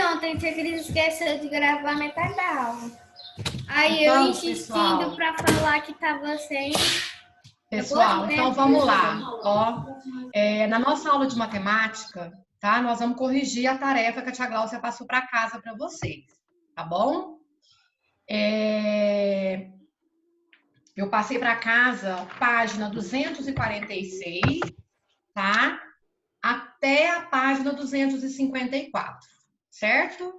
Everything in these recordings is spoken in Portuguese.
Ontem a Cris esqueceu de gravar metade da aula. Aí Então, eu insistindo para falar que estava sem. Pessoal, então vamos lá. Ó, na nossa aula de matemática, tá? Nós vamos corrigir a tarefa que a tia Gláucia passou para casa para vocês, tá bom? Eu passei para casa página 246, tá? Até a página 254, certo?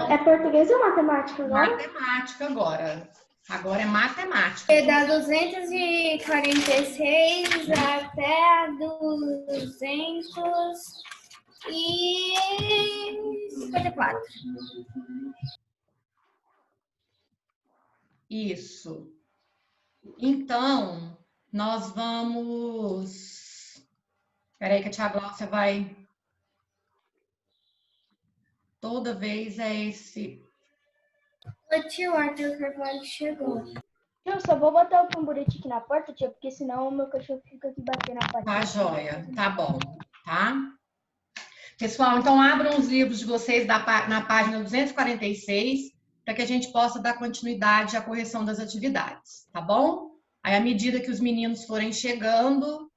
É português ou matemática agora? Matemática agora. Agora é matemática. É da 246 até a 254. Isso. Então, nós vamos... Peraí que a tia Gláucia vai... Toda vez é esse... O tio Arthur Carvalho chegou. Eu só vou botar o tamborete aqui na porta, tia, porque senão o meu cachorro fica aqui batendo na porta. Tá, joia. Tá bom, tá? Pessoal, então abram os livros de vocês na página 246, para que a gente possa dar continuidade à correção das atividades, tá bom? Aí, à medida que os meninos forem chegando,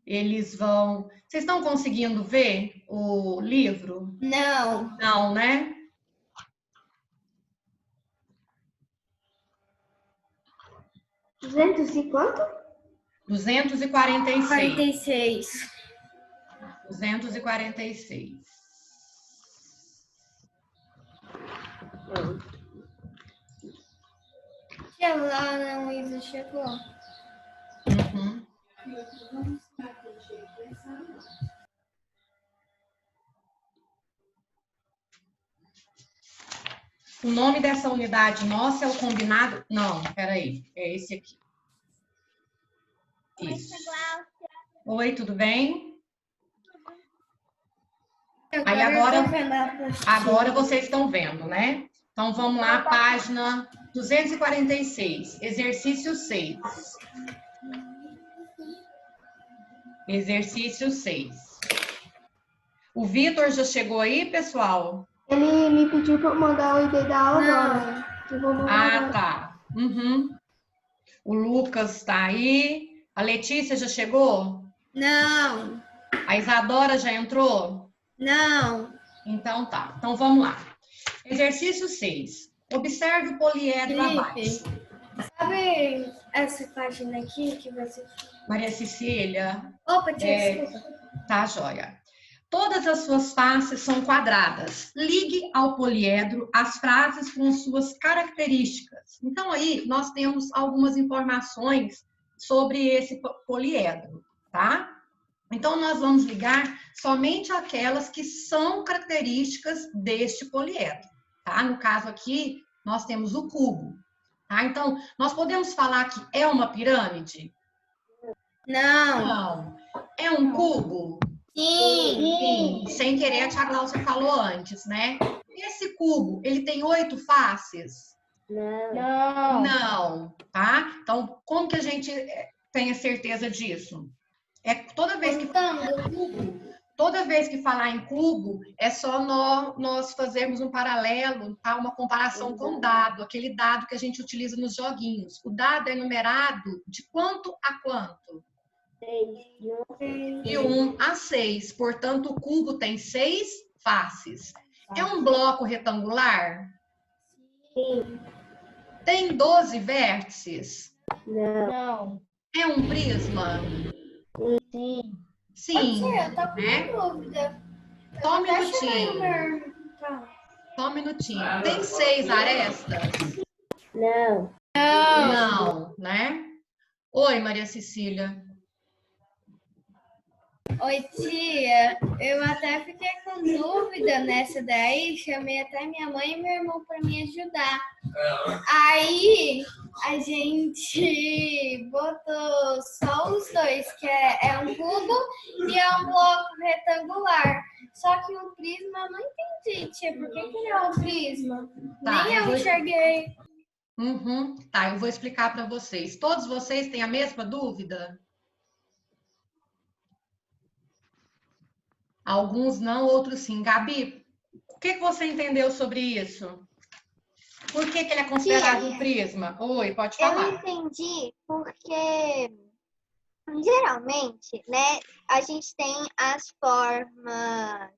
eles vão... Vocês estão conseguindo ver o livro? Não. Não, né? E quanto? 246. 46. 246. Tia Laura Luísa chegou. Uhum. O nome dessa unidade nossa é o combinado... Não, peraí. É esse aqui. Isso. Oi, tudo bem? Aí agora vocês estão vendo, né? Então vamos lá, página 246, exercício 6. Exercício 6. O Vitor já chegou aí, pessoal? Ele me pediu para eu mandar o ID da aula agora. Eu vou mandar agora. Tá. Uhum. O Lucas tá aí. A Letícia já chegou? Não. A Isadora já entrou? Não. Então tá. Então vamos lá. Exercício 6. Observe o poliedro abaixo. Sabe essa página aqui que você... Maria Cecília. Opa, tia, desculpa. Tá, joia. Todas as suas faces são quadradas. Ligue ao poliedro as frases com suas características. Então, aí, nós temos algumas informações sobre esse poliedro, tá? Então, nós vamos ligar somente aquelas que são características deste poliedro, tá? No caso aqui, nós temos o cubo, tá? Então, nós podemos falar que é uma pirâmide? Não. Não. É um cubo? Sim. Sem querer, a tia Gláucia falou antes, né? Esse cubo, ele tem 8 faces? Não, tá? Então, como que a gente tem a certeza disso? Toda vez que falar em cubo, é só nós fazermos um paralelo, tá? Uma comparação com o dado, aquele dado que a gente utiliza nos joguinhos. O dado é numerado de quanto a quanto? De 1 a 6. Portanto, o cubo tem 6 faces. É um bloco retangular? Sim. Tem 12 vértices? Não. É um prisma? Sim. Sim. Eu tô com né? dúvida. Só um minutinho. Só um minutinho. Tem 6 arestas? Não. Não, né? Oi, Maria Cecília. Oi, tia. Eu até fiquei com dúvida nessa daí. Chamei até minha mãe e meu irmão para me ajudar. Aí a gente botou só os dois, que é um cubo e é um bloco retangular. Só que o prisma eu não entendi, tia. Por que ele é um prisma? Tá, Nem eu enxerguei. Tá, eu vou explicar para vocês. Todos vocês têm a mesma dúvida? Alguns não, outros sim. Gabi, o que você entendeu sobre isso? Por que ele é considerado um prisma? Oi, pode Eu falar. entendi porque, geralmente, né, a gente tem as formas,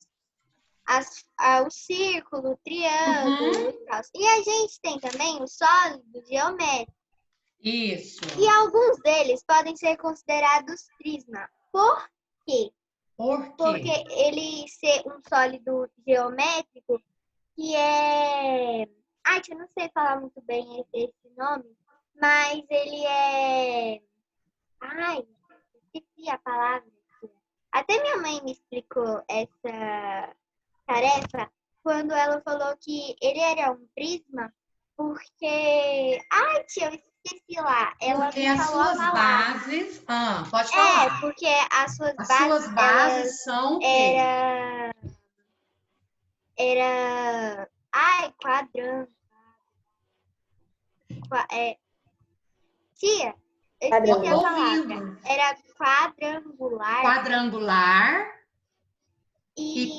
o círculo, o triângulo e tal. E a gente tem também o sólido geométrico. Isso. E alguns deles podem ser considerados prisma. Por quê? Por quê? Porque ele ser um sólido geométrico, que é... Ai, eu não sei falar muito bem esse nome, mas ele é... Ai, esqueci a palavra. Até minha mãe me explicou essa tarefa quando ela falou que ele era um prisma porque... Ai, tia, eu esqueci lá. Ela Porque me as falou a suas palavra. bases... pode falar. Porque as suas As bases, suas bases são o quê? Era... Ai, quadrante. Tia, eu esqueci a palavra. Era quadrangular. Quadrangular e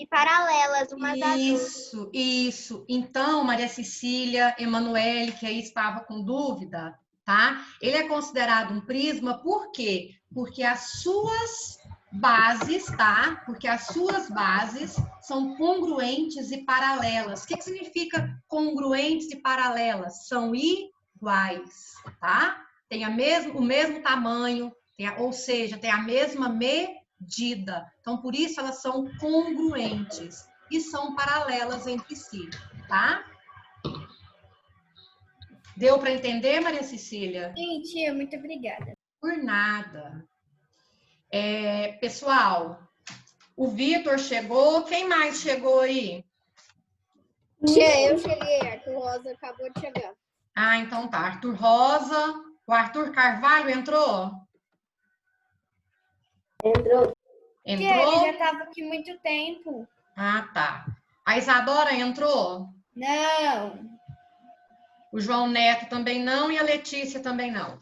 paralelas umas às outras. Isso. Então, Maria Cecília, Emanuele, que aí estava com dúvida, tá? Ele é considerado um prisma por quê? Porque as suas bases, tá? Porque as suas bases são congruentes e paralelas. O que significa congruentes e paralelas? São iguais, tá? Tem o mesmo tamanho, ou seja, tem a mesma medida. Então, por isso elas são congruentes e são paralelas entre si, tá? Deu para entender, Maria Cecília? Sim, tia, muito obrigada. Por nada. Pessoal, o Vitor chegou. Quem mais chegou aí? Tia, eu cheguei. Arthur Rosa acabou de chegar. Ah, então tá. Arthur Rosa. O Arthur Carvalho entrou? Entrou. Tia, ele já estava aqui muito tempo. Ah, tá. A Isadora entrou? Não. O João Neto também não e a Letícia também não.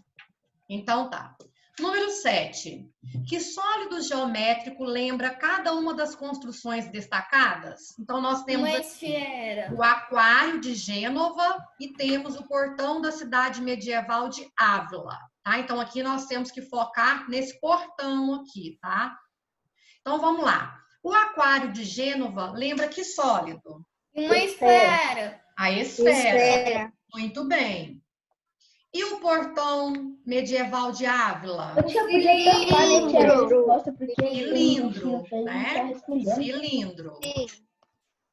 Então tá. Número 7. Que sólido geométrico lembra cada uma das construções destacadas? Então, nós temos Uma aqui esfera. o Aquário de Gênova e temos o portão da cidade medieval de Ávila, tá? Então, aqui nós temos que focar nesse portão aqui, tá? Então, vamos lá. O Aquário de Gênova lembra que sólido? Uma esfera. A esfera. Muito bem. E o portão medieval de Ávila? Eu podia trocar, né, tia, a resposta, porque Cilindro, né? Cilindro.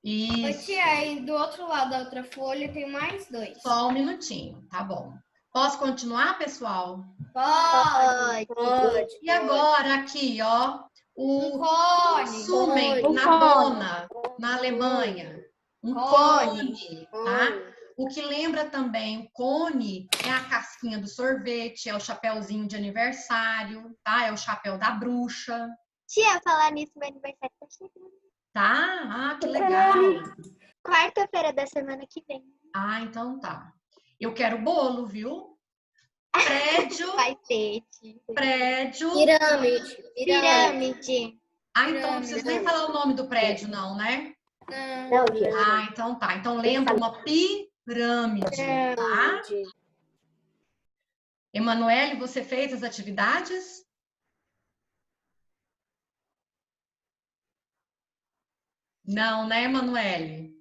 Isso. Tia, aí do outro lado da outra folha tem mais 2. Só um minutinho, tá bom. Posso continuar, pessoal? Pode. E agora aqui, ó, o cone. na Bona, na Alemanha. Um cone, tá? O que lembra também o cone é a casquinha do sorvete, é o chapéuzinho de aniversário, tá? É o chapéu da bruxa. Tia, falar nisso, meu aniversário tá chegando. Tá? Ah, que legal. Quarta-feira da semana que vem. Ah, então tá. Eu quero bolo, viu? Prédio. Vai ter. Prédio. Pirâmide. Ah, então não precisa nem falar o nome do prédio, não, né? Não, tia. Ah, então tá. Então lembra uma pirâmide, tá? Emanuele, você fez as atividades? Não, né, Emanuele?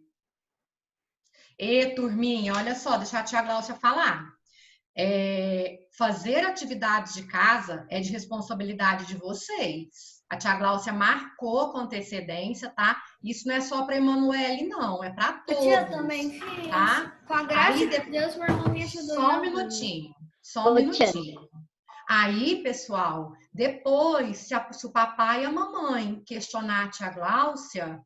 E, turminha, olha só, deixa a tia Gláucia falar. Fazer atividades de casa é de responsabilidade de vocês. A tia Gláucia marcou com antecedência, tá? Isso não é só para Emanuele, não, é para todos. Eu também fiz. Tá? Com a graça de Deus, meu irmão me ajudou. Só um minutinho. Aí, pessoal, depois, se o papai e a mamãe questionar a tia Gláucia,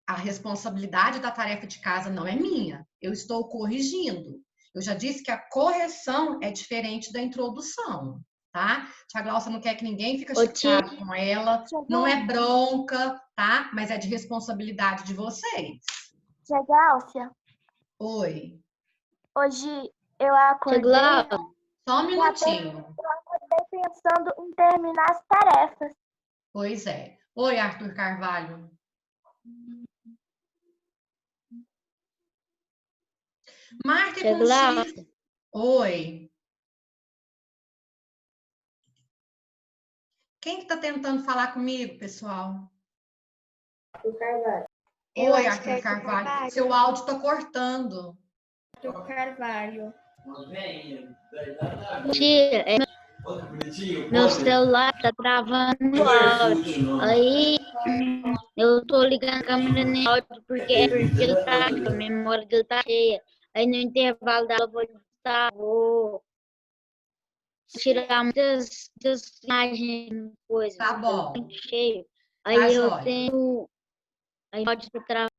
a responsabilidade da tarefa de casa não é minha. Eu estou corrigindo. Eu já disse que a correção é diferente da introdução, tá? Tia Gláucia não quer que ninguém fique chateado com ela. Não é bronca, tá? Mas é de responsabilidade de vocês. Tia Gláucia, Oi. hoje eu acordei... Só um minutinho. Eu acordei pensando em terminar as tarefas. Pois é. Oi, Arthur Carvalho. Marque com X. Oi. Quem que tá tentando falar comigo, pessoal? Arthur Carvalho. Oi, Arthur Carvalho. Seu áudio tá cortando. Arthur Carvalho. Tia, meu celular tá travando o áudio. Aí eu tô ligando a câmera no áudio porque ele tá, a memória dele tá cheia. Aí no intervalo da aula eu vou tirar muitas imagens, coisas. Tá bom. Muito cheio. Aí Tá eu jóia. tenho. Aí pode travar.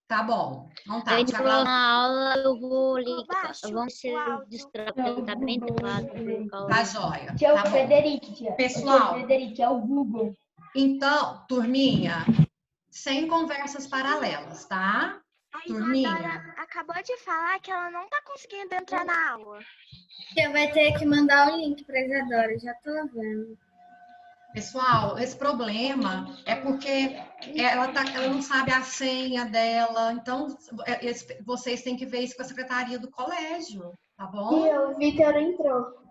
Tá bom. Então tá. Aí Te na aguardo. próxima aula eu vou ligar. Baixo Vamos ser o áudio. distraídos, porque ele tá bem travado por causa Tá jóia. Tia, Tá o bom. Frederico, tia. Pessoal. O Frederico, é o Google. Então, turminha, sem conversas paralelas, tá? A Turminha. Isadora acabou de falar que ela não tá conseguindo entrar na aula. Você vai ter que mandar o link pra Isadora, já tô vendo. Pessoal, esse problema é porque ela não sabe a senha dela, então vocês têm que ver isso com a secretaria do colégio, tá bom? Tia, o Vitor entrou.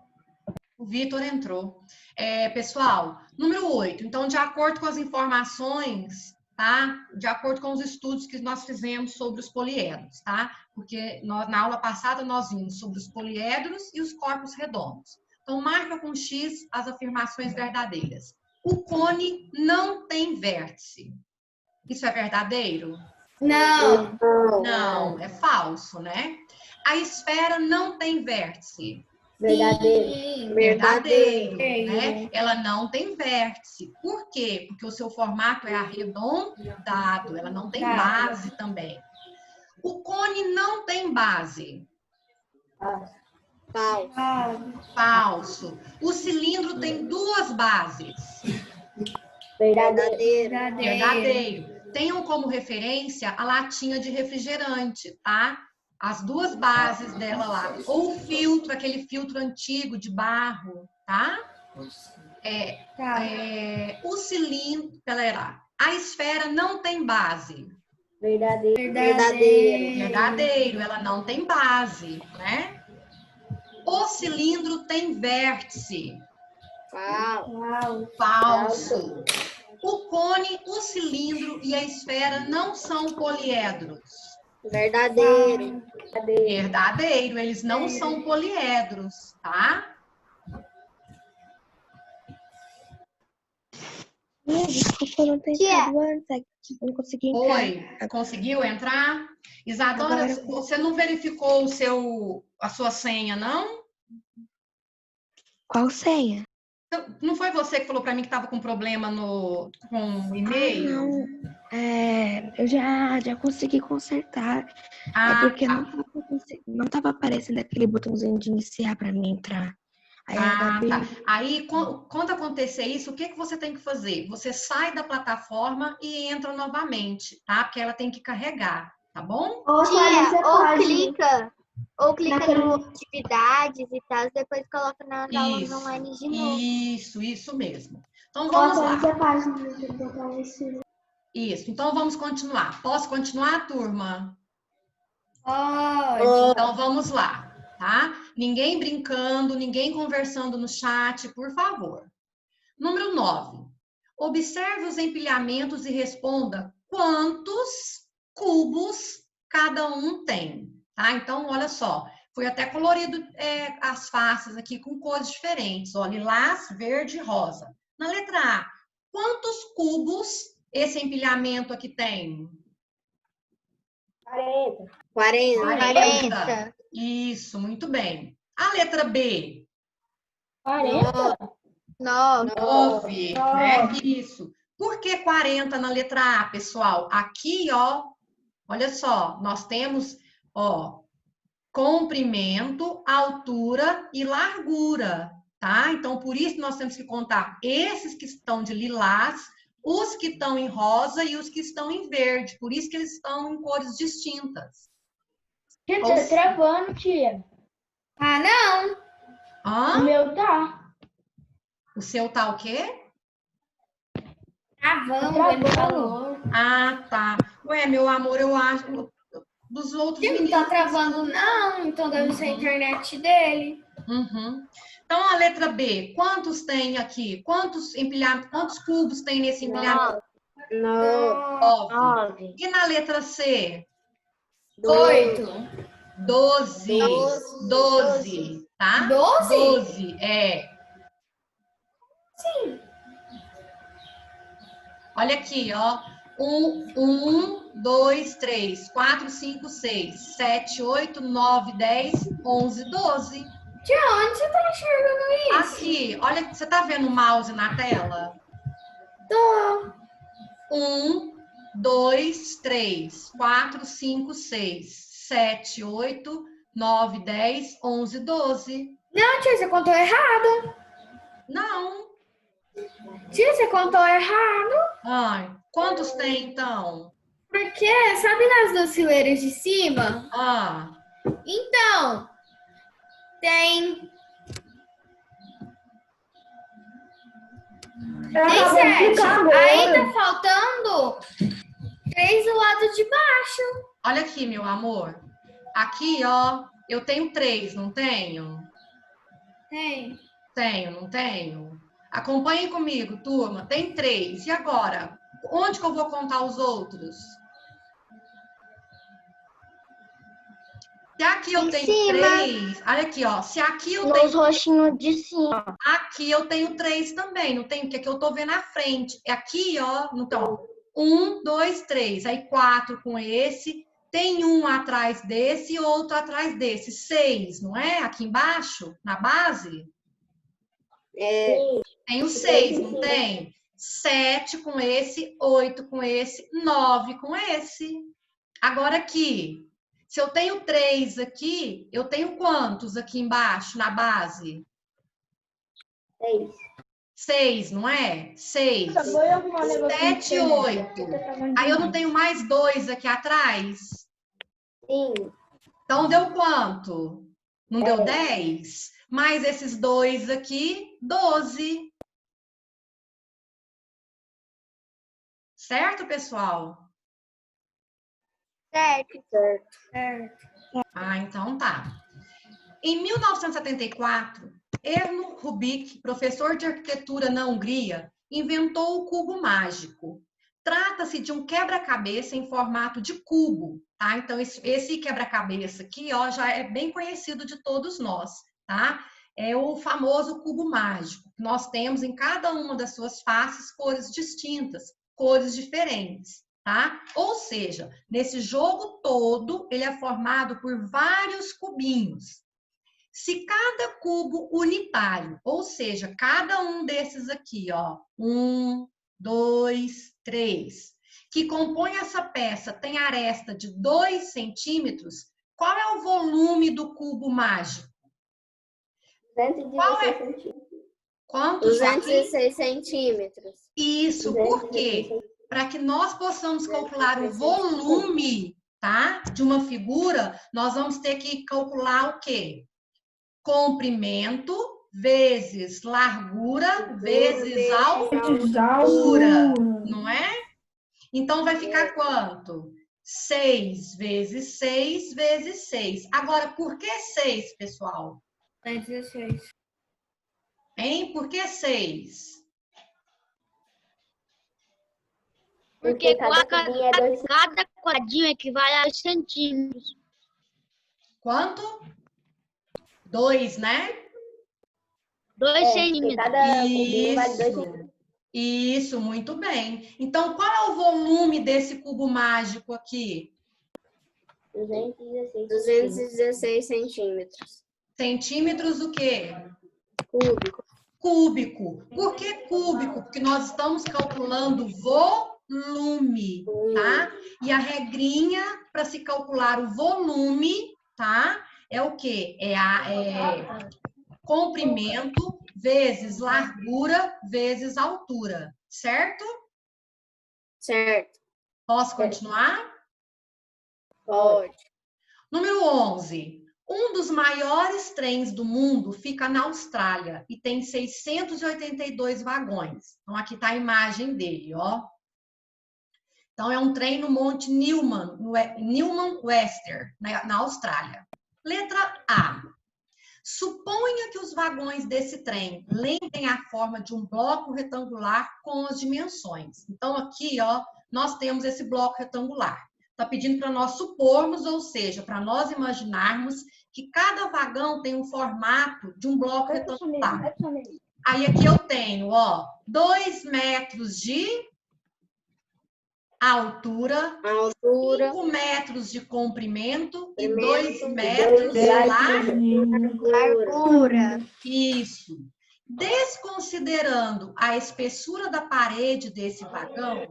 O Vitor entrou. Pessoal, número 8. Então, de acordo com as informações, tá? De acordo com os estudos que nós fizemos sobre os poliedros, tá? Porque na aula passada nós vimos sobre os poliedros e os corpos redondos. Então, marca com X as afirmações verdadeiras. O cone não tem vértice. Isso é verdadeiro? Não. Não, é falso, né? A esfera não tem vértice. Verdadeiro. Sim. Verdadeiro, né? Ela não tem vértice. Por quê? Porque o seu formato é arredondado, ela não tem base também. O cone não tem base. Falso. O cilindro tem duas bases. Verdadeiro. Verdadeiro. Tenham como referência a latinha de refrigerante, tá? As duas bases dela lá. Ou o filtro, aquele filtro antigo de barro, tá? O cilindro, galera, a esfera não tem base. Verdadeiro, ela não tem base, né? O cilindro tem vértice. Falso. O cone, o cilindro e a esfera não são poliedros. Verdadeiro. Verdadeiro, eles não são poliedros, tá? Desculpa, eu não tô entrando antes. Não consegui entrar. Oi, conseguiu entrar? Isadora, Agora você não verificou a sua senha, não? Qual senha? Não foi você que falou para mim que estava com problema com o e-mail? Não. Eu já consegui consertar. Ah, porque tá. não tava aparecendo aquele botãozinho de iniciar para mim entrar. Aí a Gabi... Tá. Aí, quando acontecer isso, o que você tem que fazer? Você sai da plataforma e entra novamente, tá? Porque ela tem que carregar, tá bom? Tia, ou clica no atividades e tal, depois coloca nas aulas online de novo. Isso mesmo. Então, vamos lá. a página. Isso, então vamos continuar. Posso continuar, turma? Pode. Então, vamos lá, tá? Ninguém brincando, ninguém conversando no chat, por favor. Número 9. Observe os empilhamentos e responda quantos cubos cada um tem, tá? Então, olha só, foi até colorido as faces aqui com cores diferentes, ó, lilás, verde e rosa. Na letra A, quantos cubos esse empilhamento aqui tem? 40. Isso, muito bem. A letra B? 9, né? Isso. Por que 40 na letra A, pessoal? Aqui, ó, olha só, nós temos, ó, comprimento, altura e largura, tá? Então, por isso nós temos que contar esses que estão de lilás, os que estão em rosa e os que estão em verde. Por isso que eles estão em cores distintas. Tia, tá travando, tia. Ah, não. O meu tá. O seu tá o quê? Travando, ele falou. Ah, tá. Ué, meu amor, eu acho... Dos outros Ele não tá travando, não. Então deve ser a internet dele. Uhum. Então, a letra B, quantos tem aqui? Quantos cubos tem nesse empilhamento? 9. E na letra C? 8. 12. 12, tá? 12? 12, Sim. Olha aqui, ó. 1, 2, 3, 4, 5, 6, 7, 8, 9, 10, 11, 12. De onde você tá enxergando isso? Aqui, olha, você tá vendo o mouse na tela? Tô. 1, 2, 3, 4, 5, 6, 7, 8, 9, 10, 11, 12. Não, tia, você contou errado. Não. Tia, você contou errado. Ai, quantos tem, então? Porque, sabe nas duas fileiras de cima? Ah, Então, tem... Tem 7. Aí tá faltando 3 do lado de baixo. olha aqui, meu amor. Aqui, ó, eu tenho 3, não tenho? Tem. Tenho, não tenho? Acompanhem comigo, turma. Tem 3. E agora? Onde que eu vou contar os outros? Se aqui eu tenho 3, olha aqui, ó. Se aqui eu tenho... Nos roxinhos de cima. Aqui eu tenho 3 também, não tem? Porque aqui eu tô vendo à frente. Aqui, ó, então, 1, 2, 3. Aí 4 com esse. Tem um atrás desse e outro atrás desse. 6, não é? Aqui embaixo, na base? Tem o 6, não tem? 7 com esse, 8 com esse, 9 com esse. Agora aqui, se eu tenho 3 aqui, eu tenho quantos aqui embaixo, na base? 6, não é? 6. 7, 8. Aí eu não tenho mais 2 aqui atrás? Sim. Então deu quanto? Não deu 10? Mais esses 2 aqui, 12. Certo, pessoal? Certo. Ah, então tá. Em 1974, Erno Rubik, professor de arquitetura na Hungria, inventou o cubo mágico. Trata-se de um quebra-cabeça em formato de cubo, tá? Então, esse quebra-cabeça aqui, ó, já é bem conhecido de todos nós, tá? É o famoso cubo mágico. Nós temos em cada uma das suas faces cores distintas, cores diferentes, tá? Ou seja, nesse jogo todo, ele é formado por vários cubinhos. Se cada cubo unitário, ou seja, cada um desses aqui, ó, 1, 2, 3, que compõe essa peça tem aresta de 2 centímetros, qual é o volume do cubo mágico? 216 centímetros. Quantos? 216 centímetros. Isso, por quê? Para que nós possamos calcular o volume, tá, de uma figura, nós vamos ter que calcular o quê? Comprimento vezes largura vezes altura, não é? Então, vai ficar quanto? 6 vezes 6 vezes 6. Agora, por que 6, pessoal? É 16. Hein? Por que 6? Porque cada quadradinho equivale a centímetros. Quanto? 2, né? 2 centímetros. Cada cubinho vale 2 centímetros. Isso, muito bem. Então, qual é o volume desse cubo mágico aqui? 216 centímetros. Centímetros o quê? Cúbico. Cúbico. Por que cúbico? Porque nós estamos calculando volume, tá? E a regrinha para se calcular o volume, tá? É o quê? É comprimento vezes largura vezes altura, certo? Certo. Posso continuar? Pode. Número 11. Um dos maiores trens do mundo fica na Austrália e tem 682 vagões. Então, aqui está a imagem dele, ó. Então, é um trem no Monte Newman Western, na Austrália. Letra A. Suponha que os vagões desse trem lembrem a forma de um bloco retangular com as dimensões. Então, aqui, ó, nós temos esse bloco retangular. Está pedindo para nós supormos, ou seja, para nós imaginarmos que cada vagão tem um formato de um bloco retangular. Aí aqui eu tenho, ó, 2 metros de altura, 5 metros de comprimento e 2 metros de Largura. Isso. Desconsiderando a espessura da parede desse vagão,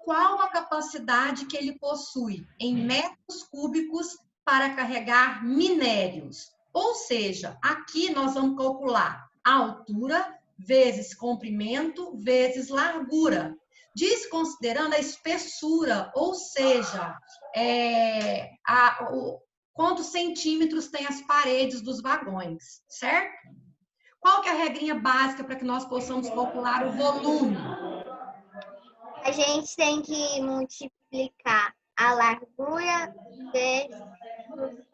qual a capacidade que ele possui em metros cúbicos para carregar minérios? Ou seja, aqui nós vamos calcular a altura vezes comprimento vezes largura, desconsiderando a espessura, ou seja, quantos centímetros tem as paredes dos vagões, certo? Qual que é a regrinha básica para que nós possamos calcular o volume? A gente tem que multiplicar a largura vezes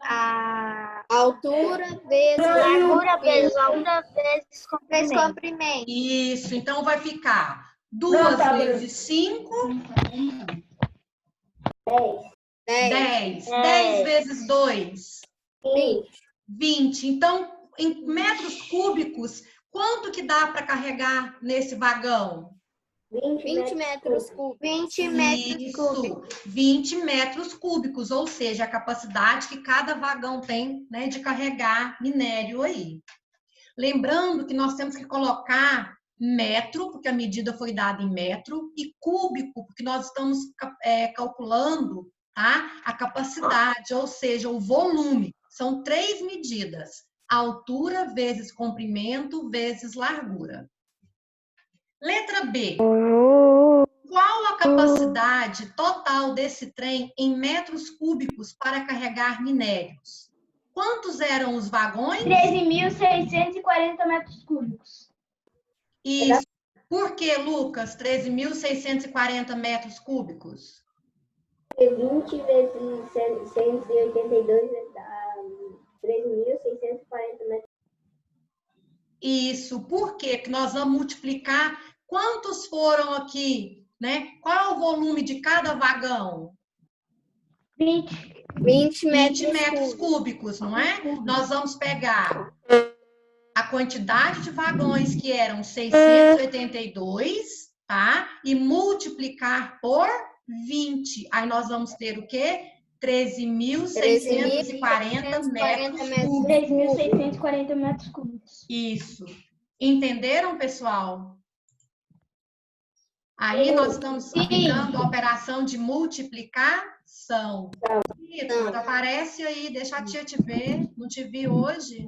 a Altura vezes largura vezes Altura vezes comprimento. comprimento. Isso, então vai ficar 2 vezes 5, 10. 10 vezes 2, 20. Então, em metros cúbicos, quanto que dá para carregar nesse vagão? 20 metros cúbicos. 20 metros cúbicos. 20 metros cúbicos, ou seja, a capacidade que cada vagão tem, né, de carregar minério aí. Lembrando que nós temos que colocar metro, porque a medida foi dada em metro, e cúbico, porque nós estamos calculando, tá, a capacidade, ou seja, o volume. São 3 medidas: altura vezes comprimento vezes largura. Letra B. Qual a capacidade total desse trem em metros cúbicos para carregar minérios? Quantos eram os vagões? 13.640 metros cúbicos. Isso. Por que, Lucas, 13.640 metros cúbicos? 20 vezes 182 dá 3.640 metros. Isso. Por quê? Porque nós vamos multiplicar. Quantos foram aqui, né? Qual é o volume de cada vagão? 20 metros cúbicos, não é? Nós vamos pegar a quantidade de vagões, que eram 682, tá? E multiplicar por 20. Aí nós vamos ter o quê? 13.640 metros cúbicos. 3.640 metros cúbicos. Isso. Entenderam, pessoal? Aí nós estamos aplicando a operação de multiplicação. Vitor, aparece aí, deixa a tia te ver. Não te vi hoje.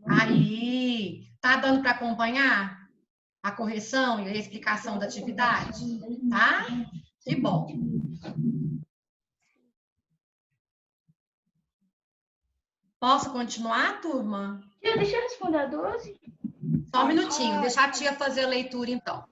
Aí, tá dando para acompanhar a correção e a explicação da atividade? Tá? Que bom. Posso continuar, turma? Deixa eu responder a 12. Só um minutinho, deixa a tia fazer a leitura, então.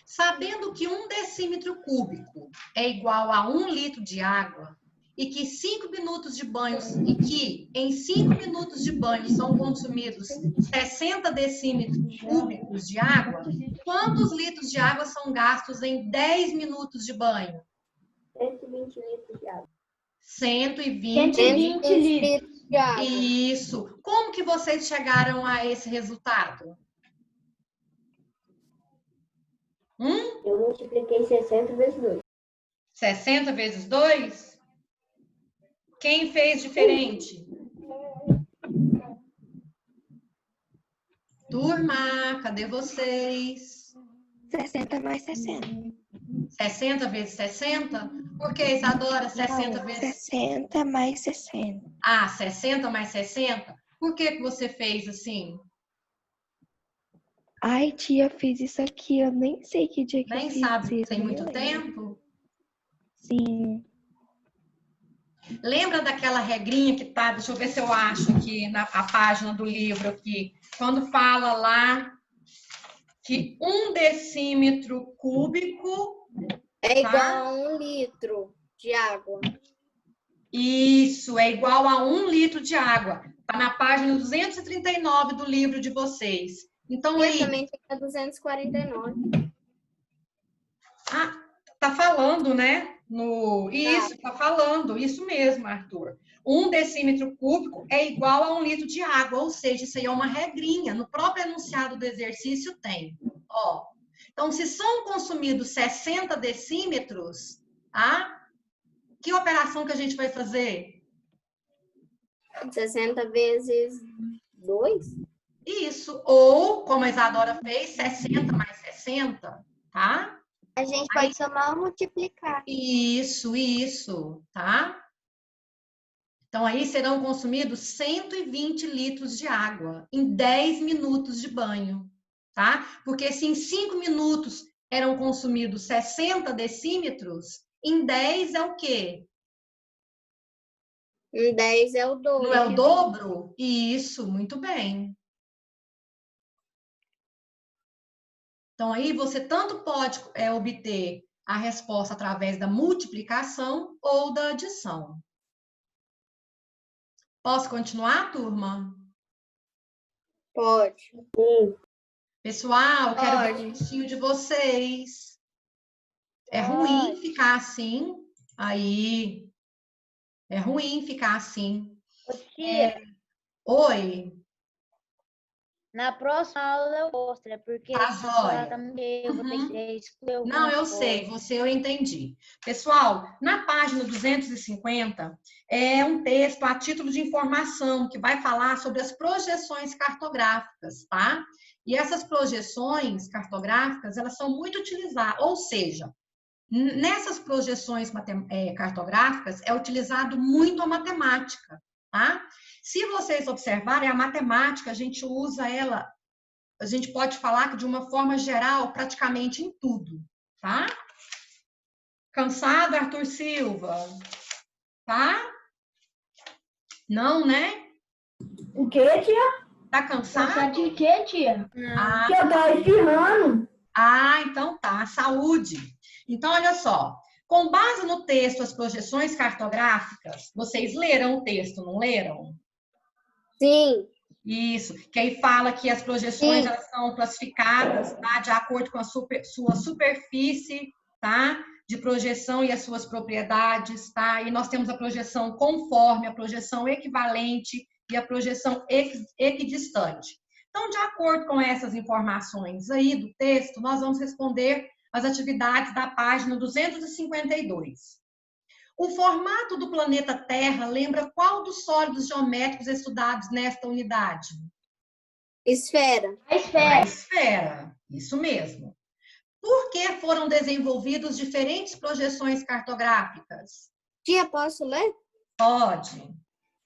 Sabendo que 1 decímetro cúbico é igual a 1 litro de água e que 5 minutos de banho, e que em 5 minutos de banho são consumidos 60 decímetros cúbicos de água, quantos litros de água são gastos em 10 minutos de banho? 120 litros de água. 120 litros de água. Isso. Como que vocês chegaram a esse resultado? Eu multipliquei 60 vezes 2. 60 vezes 2? Quem fez diferente? Turma, cadê vocês? 60 mais 60. 60 vezes 60? Por que, Isadora, 60 vezes... 60 mais 60. Ah, 60 mais 60? Por que que você fez assim? Ai, tia, fiz isso aqui. Eu nem sei que dia que eu Nem fiz sabe, isso. tem nem muito lembro. tempo? Sim. Lembra daquela regrinha que tá, deixa eu ver se eu acho aqui na a página do livro aqui, quando fala lá que 1 decímetro cúbico É igual a 1 litro de água. Isso, é igual a 1 litro de água. Está na página 239 do livro de vocês. Então, aí... também fica 249. Ah, tá falando, né? Isso, tá falando. Isso mesmo, Arthur. 1 decímetro cúbico é igual a 1 litro de água. Ou seja, isso aí é uma regrinha. No próprio enunciado do exercício tem. Ó. Então, se são consumidos 60 decímetros, tá? Que operação que a gente vai fazer? 60 vezes 2? Isso. Ou, como a Isadora fez, 60 mais 60, tá? A gente pode somar ou multiplicar. Isso, tá? Então, aí serão consumidos 120 litros de água em 10 minutos de banho, tá? Porque se em 5 minutos eram consumidos 60 decímetros, em 10 é o quê? Em 10 é o dobro. Não é o dobro? Isso, muito bem. Então, aí você tanto pode obter a resposta através da multiplicação ou da adição. Posso continuar, turma? Pode. Pessoal, quero ver Pode. o rostinho de vocês. É ruim ficar assim. Aí. É ruim ficar assim. Oi. Na próxima aula eu mostro, porque Tá essa aula jóia. tá muito eu vou ter que escolher Não, eu alguma sei, coisa. você eu entendi. Pessoal, na página 250 é um texto a título de informação que vai falar sobre as projeções cartográficas, tá? E essas projeções cartográficas, elas são muito utilizadas, ou seja, nessas projeções cartográficas é utilizado muito a matemática, tá? Se vocês observarem, a matemática, a gente usa ela, a gente pode falar que de uma forma geral, praticamente em tudo, tá? Cansado, Arthur Silva? Tá? Não, né? O quê, tia? Tá cansado? Cansado de quê, tia? Ah, Que eu tô espirrando. então tá. Saúde. Então, olha só. Com base no texto, as projeções cartográficas, vocês leram o texto, não leram? Sim. Isso, que aí fala que as projeções elas são classificadas, tá, de acordo com a sua superfície, tá, de projeção e as suas propriedades, tá? E nós temos a projeção conforme, a projeção equivalente e a projeção equidistante. Então, de acordo com essas informações aí do texto, nós vamos responder as atividades da página 252. O formato do planeta Terra lembra qual dos sólidos geométricos estudados nesta unidade? Esfera. A esfera, isso mesmo. Por que foram desenvolvidas diferentes projeções cartográficas? Tia, posso ler? Pode.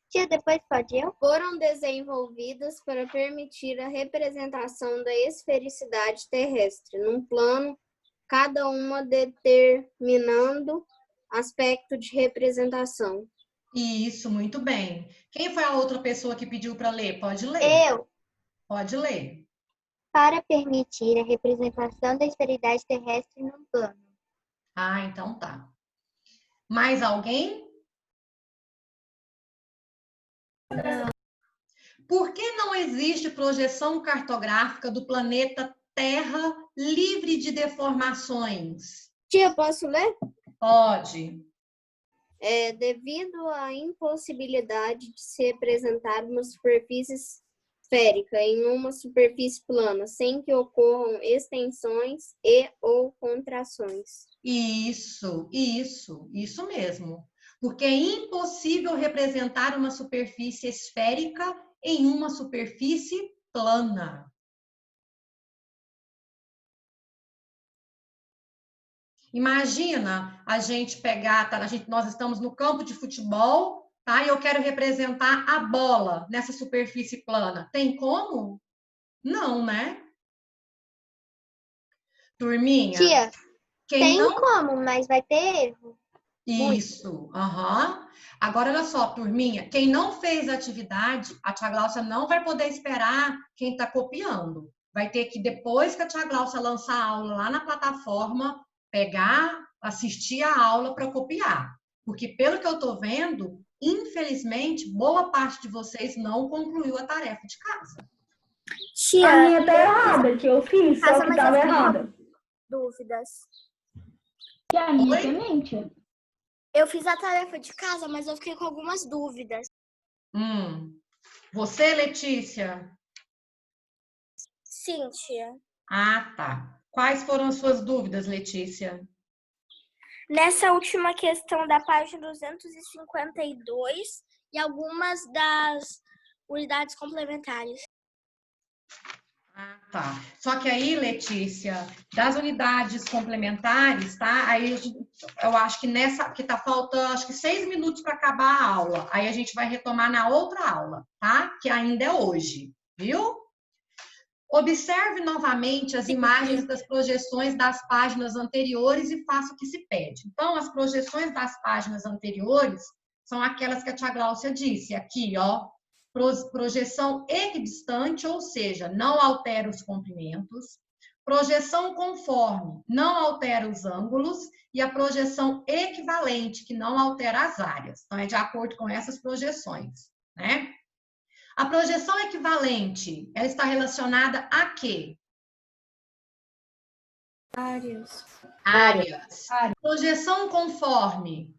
Tia, depois pode eu? Foram desenvolvidas para permitir a representação da esfericidade terrestre num plano, cada uma determinando aspecto de representação. Isso, muito bem. Quem foi a outra pessoa que pediu para ler? Pode ler. Eu. Pode ler. Para permitir a representação da esferidade terrestre num plano. Ah, então tá. Mais alguém? Por que não existe projeção cartográfica do planeta Terra livre de deformações? Tia, posso ler? Pode. Devido à impossibilidade de se representar uma superfície esférica em uma superfície plana, sem que ocorram extensões e ou contrações. Isso mesmo. Porque é impossível representar uma superfície esférica em uma superfície plana. Imagina a gente pegar, tá? Nós estamos no campo de futebol, tá? E eu quero representar a bola nessa superfície plana. Tem como? Não, né? Turminha? Tia, tem não... como, mas vai ter erro. Isso, aham. Agora, olha só, turminha, quem não fez a atividade, a tia Gláucia não vai poder esperar quem está copiando. Vai ter que, depois que a tia Gláucia lançar a aula lá na plataforma, pegar, assistir a aula para copiar. Porque, pelo que eu estou vendo, infelizmente, boa parte de vocês não concluiu a tarefa de casa. A minha tá errada, que eu fiz, só que tava errada. Dúvidas. Que a minha também, tia. Eu fiz a tarefa de casa, mas eu fiquei com algumas dúvidas. Você, Letícia? Sim, tia. Ah, tá. Quais foram as suas dúvidas, Letícia? Nessa última questão da página 252 e algumas das unidades complementares. Ah, tá. Só que aí, Letícia, das unidades complementares, tá? Aí eu acho que nessa, que tá faltando, acho que 6 minutos para acabar a aula. Aí a gente vai retomar na outra aula, tá? Que ainda é hoje, viu? Observe novamente as imagens das projeções das páginas anteriores e faça o que se pede. Então, as projeções das páginas anteriores são aquelas que a tia Gláucia disse, aqui, ó. Projeção equidistante, ou seja, não altera os comprimentos. Projeção conforme, não altera os ângulos. E a projeção equivalente, que não altera as áreas. Então, é de acordo com essas projeções, né? A projeção equivalente, ela está relacionada a quê? Áreas. Projeção conforme.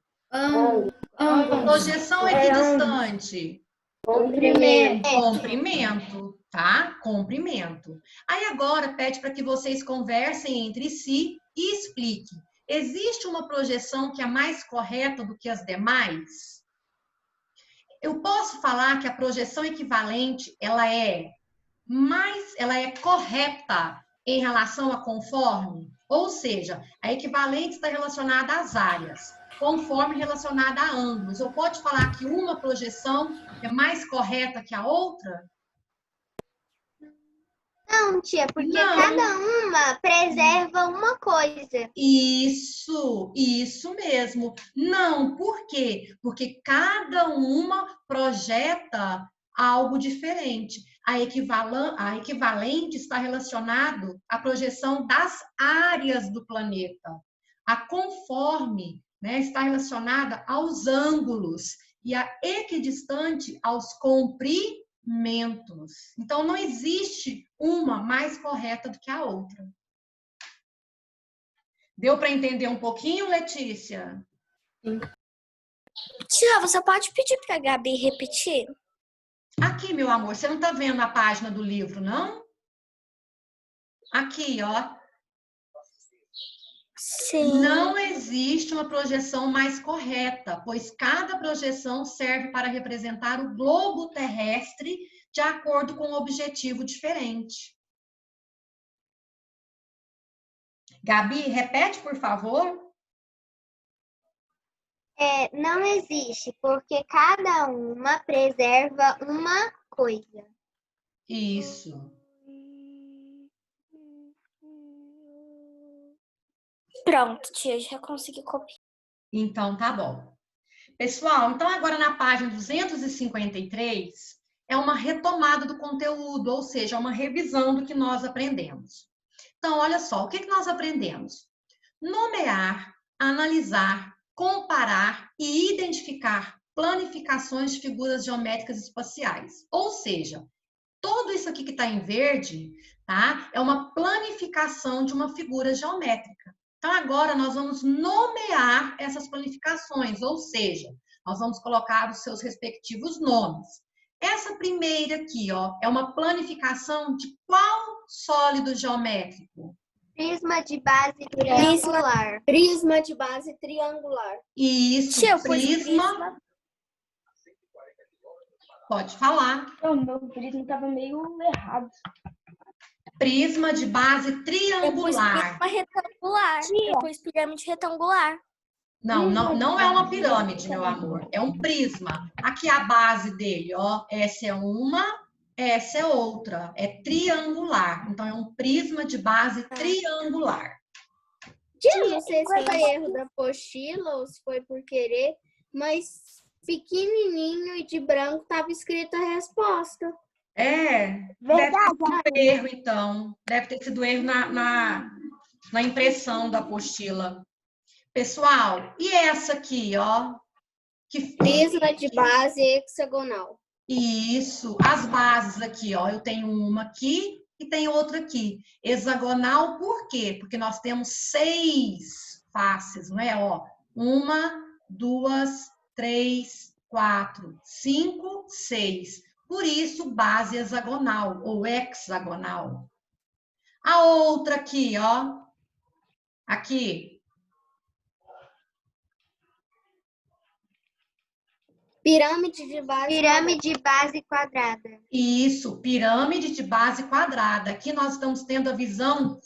Projeção equidistante. Comprimento, tá? Comprimento. Aí agora pede para que vocês conversem entre si e expliquem. Existe uma projeção que é mais correta do que as demais? Eu posso falar que a projeção equivalente, ela é correta em relação a conforme? Ou seja, a equivalente está relacionada às áreas, conforme relacionada a ângulos. Eu posso falar que uma projeção é mais correta que a outra? Não, tia, porque cada uma preserva uma coisa. Isso mesmo. Não, por quê? Porque cada uma projeta algo diferente. A equivalente está relacionado à projeção das áreas do planeta. A conforme, né, está relacionada aos ângulos e a equidistante aos comprimentos. Então, não existe uma mais correta do que a outra. Deu para entender um pouquinho, Letícia? Tia, você pode pedir para a Gabi repetir? Aqui, meu amor, você não está vendo a página do livro, não? Aqui, ó. Sim. Não existe uma projeção mais correta, pois cada projeção serve para representar o globo terrestre de acordo com um objetivo diferente. Gabi, repete, por favor. Não existe, porque cada uma preserva uma coisa. Isso. Pronto, tia, já consegui copiar. Então, tá bom. Pessoal, então agora na página 253 é uma retomada do conteúdo, ou seja, uma revisão do que nós aprendemos. Então, olha só, o que nós aprendemos? Nomear, analisar, comparar e identificar planificações de figuras geométricas espaciais. Ou seja, tudo isso aqui que está em verde, tá? É uma planificação de uma figura geométrica. Então, agora nós vamos nomear essas planificações, ou seja, nós vamos colocar os seus respectivos nomes. Essa primeira aqui, ó, é uma planificação de qual sólido geométrico? Prisma de base triangular. Prisma de base triangular. Isso, Tia, prisma. Pode falar. Então, meu prisma estava meio errado. Prisma de base triangular. Eu pus prisma retangular. Eu pus pirâmide retangular. Não é uma pirâmide, meu amor. É um prisma. Aqui a base dele, ó. Essa é uma, essa é outra. É triangular. Então, é um prisma de base triangular. Tia, não sei se foi erro da apostila ou se foi por querer, mas pequenininho e de branco estava escrita a resposta. Deve ter sido erro, então. Deve ter sido erro na impressão da apostila. Pessoal, e essa aqui, ó? Prisma de base hexagonal. Isso, as bases aqui, ó. Eu tenho uma aqui e tenho outra aqui. Hexagonal, por quê? Porque nós temos 6 faces, não é? Ó, 1, 2, 3, 4, 5, 6. Por isso, base hexagonal ou hexagonal. A outra aqui, ó. Aqui. Pirâmide de base quadrada. Isso, pirâmide de base quadrada. Aqui nós estamos tendo a visão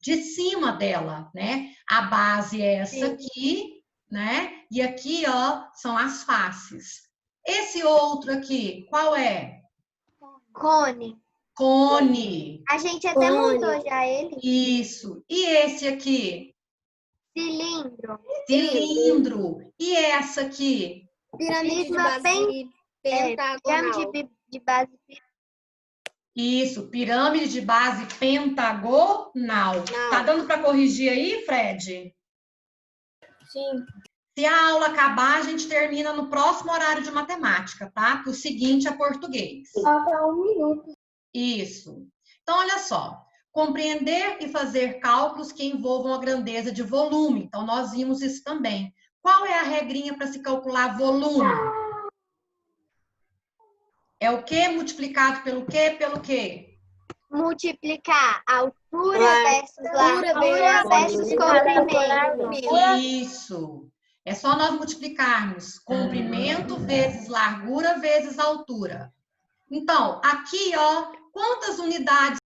de cima dela, né? A base é essa aqui, né? E aqui, ó, são as faces. Esse outro aqui, qual é? Cone. Cone. A gente até montou já ele. Isso. E esse aqui? Cilindro. Cilindro. E essa aqui? Pirâmide de base pentagonal. Pirâmide de base. Isso, pirâmide de base pentagonal. Tá dando para corrigir aí, Fred? Sim. Se a aula acabar, a gente termina no próximo horário de matemática, tá? O seguinte é português. Falta 1 minuto. Isso. Então, olha só. Compreender e fazer cálculos que envolvam a grandeza de volume. Então, nós vimos isso também. Qual é a regrinha para se calcular volume? É o quê multiplicado pelo quê? Pelo quê? Multiplicar altura versus largura versus comprimento. Isso. É só nós multiplicarmos comprimento vezes largura vezes altura. Então, aqui, ó, quantas unidades